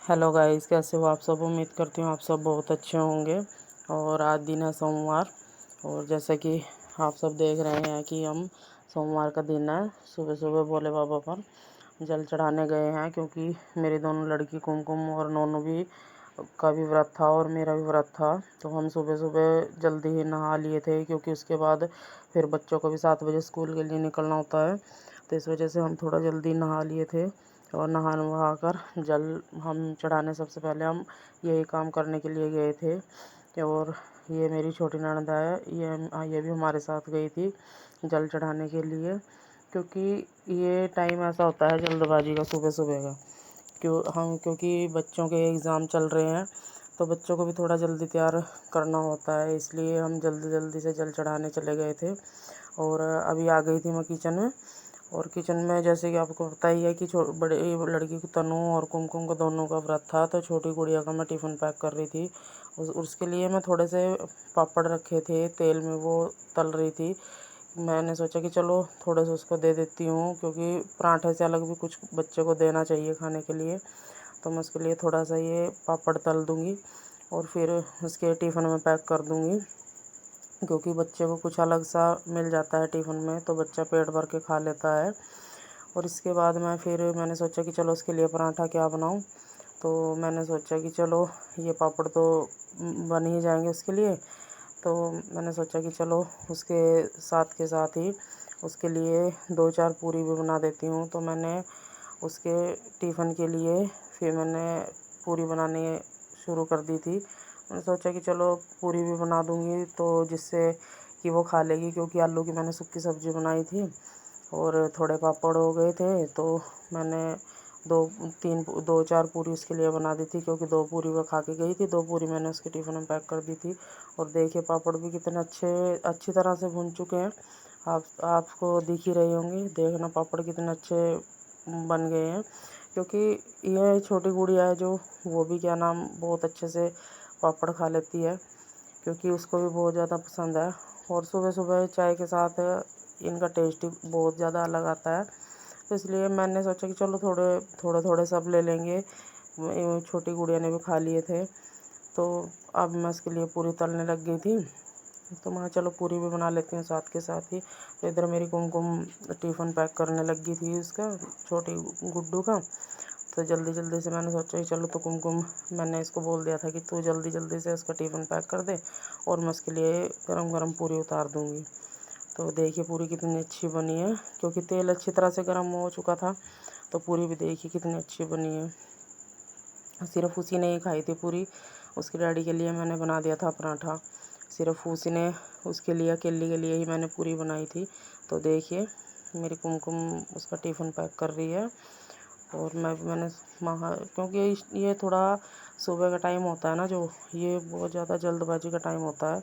Hello guys, कैसे हो आप सब। उम्मीद करती हूँ आप सब बहुत अच्छे होंगे। और आज दिन है सोमवार। और जैसे कि आप सब देख रहे हैं कि हम सोमवार का दिन है। सुबह सुबह भोले बाबा पर जल चढ़ाने गए हैं, क्योंकि मेरी दोनों लड़की कुमकुम और नोनू भी का भी व्रत था और मेरा भी व्रत था। तो हम सुबह सुबह जल्दी ही नहा लिए थे, क्योंकि उसके बाद फिर बच्चों को भी 7 बजे स्कूल के लिए निकलना होता है। तो इस वजह से हम थोड़ा जल्दी नहा लिए थे। और नहा वहा कर जल हम चढ़ाने सबसे पहले हम यही काम करने के लिए गए थे। और ये मेरी छोटी ननद है, ये भी हमारे साथ गई थी जल चढ़ाने के लिए, क्योंकि ये टाइम ऐसा होता है जल्दबाजी का सुबह सुबह का। क्योंकि बच्चों के एग्ज़ाम चल रहे हैं, तो बच्चों को भी थोड़ा जल्दी तैयार करना होता है, इसलिए हम जल्दी जल्दी से जल चढ़ाने चले गए थे। और अभी आ गई थी मैं किचन में। और किचन में जैसे कि आपको पता ही है कि बड़े लड़की को तनु और कुमकुम को दोनों का व्रत था, तो छोटी गुड़िया का मैं टिफ़िन पैक कर रही थी। उसके लिए मैं थोड़े से पापड़ रखे थे तेल में, वो तल रही थी। मैंने सोचा कि चलो थोड़े से उसको दे देती हूँ, क्योंकि पराठे से अलग भी कुछ बच्चे को देना चाहिए खाने के लिए। तो मैं उसके लिए थोड़ा सा ये पापड़ तल दूँगी और फिर उसके टिफ़िन में पैक कर दूँगी, क्योंकि बच्चे को कुछ अलग सा मिल जाता है टिफ़िन में, तो बच्चा पेट भर के खा लेता है। और इसके बाद मैंने सोचा कि चलो उसके लिए पराठा क्या बनाऊं। तो मैंने सोचा कि चलो ये पापड़ तो बन ही जाएंगे उसके लिए। तो मैंने सोचा कि चलो उसके साथ के साथ ही उसके लिए 2-4 पूरी भी बना देती हूँ। तो मैंने उसके टिफ़िन के लिए फिर मैंने पूरी बनाने शुरू कर दी थी। मैंने सोचा कि चलो पूरी भी बना दूँगी, तो जिससे कि वो खा लेगी, क्योंकि आलू की मैंने सूखी सब्ज़ी बनाई थी और थोड़े पापड़ हो गए थे। तो मैंने 2-4 पूरी उसके लिए बना दी थी, क्योंकि 2 पूरी वो खा के गई थी, 2 पूरी मैंने उसके टिफ़िन में पैक कर दी थी। और देखिए पापड़ भी कितने अच्छी तरह से भुन चुके हैं। आपको दिख ही रहे होंगे, देखना पापड़ कितने अच्छे बन गए हैं। क्योंकि यह छोटी गुड़िया है जो, वो भी क्या नाम बहुत अच्छे से पापड़ खा लेती है, क्योंकि उसको भी बहुत ज़्यादा पसंद है। और सुबह सुबह चाय के साथ इनका टेस्ट ही बहुत ज़्यादा अलग आता है। तो इसलिए मैंने सोचा कि चलो थोड़े थोड़े थोड़े सब ले लेंगे। छोटी गुड़िया ने भी खा लिए थे, तो अब मैं इसके लिए पूरी तलने लग गई थी। तो मैं चलो पूरी भी बना लेती हूँ साथ के साथ ही। तो इधर मेरी कुमकुम टिफ़िन पैक करने लग गई थी उसका, छोटी गुड्डू का। तो जल्दी जल्दी से मैंने सोचा कि चलो, तो कुमकुम मैंने इसको बोल दिया था कि तू जल्दी जल्दी से उसका टिफ़िन पैक कर दे और मैं उसके लिए गरम गरम पूरी उतार दूँगी। तो देखिए पूरी कितनी अच्छी बनी है, क्योंकि तेल अच्छी तरह से गर्म हो चुका था। तो पूरी भी देखिए कितनी अच्छी बनी है। सिर्फ उसी ने ही खाई थी पूरी, उसके डैडी के लिए मैंने बना दिया था पराठा। सिर्फ उसी ने, उसके लिए अकेले के लिए ही मैंने पूरी बनाई थी। तो देखिए मेरी कुमकुम उसका टिफ़िन पैक कर रही है। और मैंने क्योंकि ये थोड़ा सुबह का टाइम होता है ना, जो ये बहुत ज़्यादा जल्दबाजी का टाइम होता है।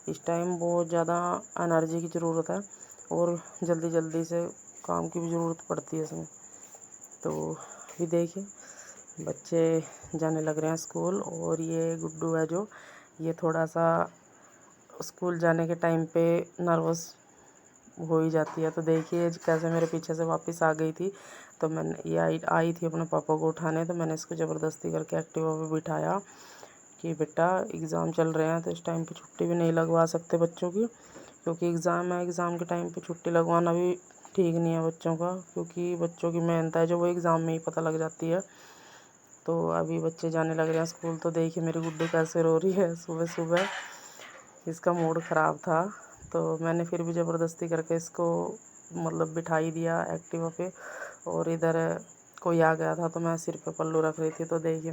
इस टाइम बहुत ज़्यादा एनर्जी की ज़रूरत है और जल्दी जल्दी से काम की भी ज़रूरत पड़ती है इसमें। तो अभी देखिए बच्चे जाने लग रहे हैं स्कूल। और ये गुड्डू है जो, ये थोड़ा सा स्कूल जाने के टाइम पे नर्वस हो ही जाती है। तो देखिए कैसे मेरे पीछे से वापस आ गई थी। तो मैंने ये आई थी अपने पापा को उठाने, तो मैंने इसको ज़बरदस्ती करके एक्टिवा पे बिठाया कि बेटा एग्ज़ाम चल रहे हैं, तो इस टाइम पे छुट्टी भी नहीं लगवा सकते बच्चों की, क्योंकि एग्ज़ाम है। एग्ज़ाम के टाइम पे छुट्टी लगवाना भी ठीक नहीं है बच्चों का, क्योंकि बच्चों की मेहनत है जो वो एग्ज़ाम में ही पता लग जाती है। तो अभी बच्चे जाने लग रहे हैं स्कूल। तो देखिए मेरी गुड्डू कैसे रो रही है सुबह सुबह, इसका मूड ख़राब था। तो मैंने फिर भी ज़बरदस्ती करके इसको मतलब बिठा ही दिया एक्टिवा पे। और इधर कोई आ गया था, तो मैं सिर पे पल्लू रख रही थी। तो देखिए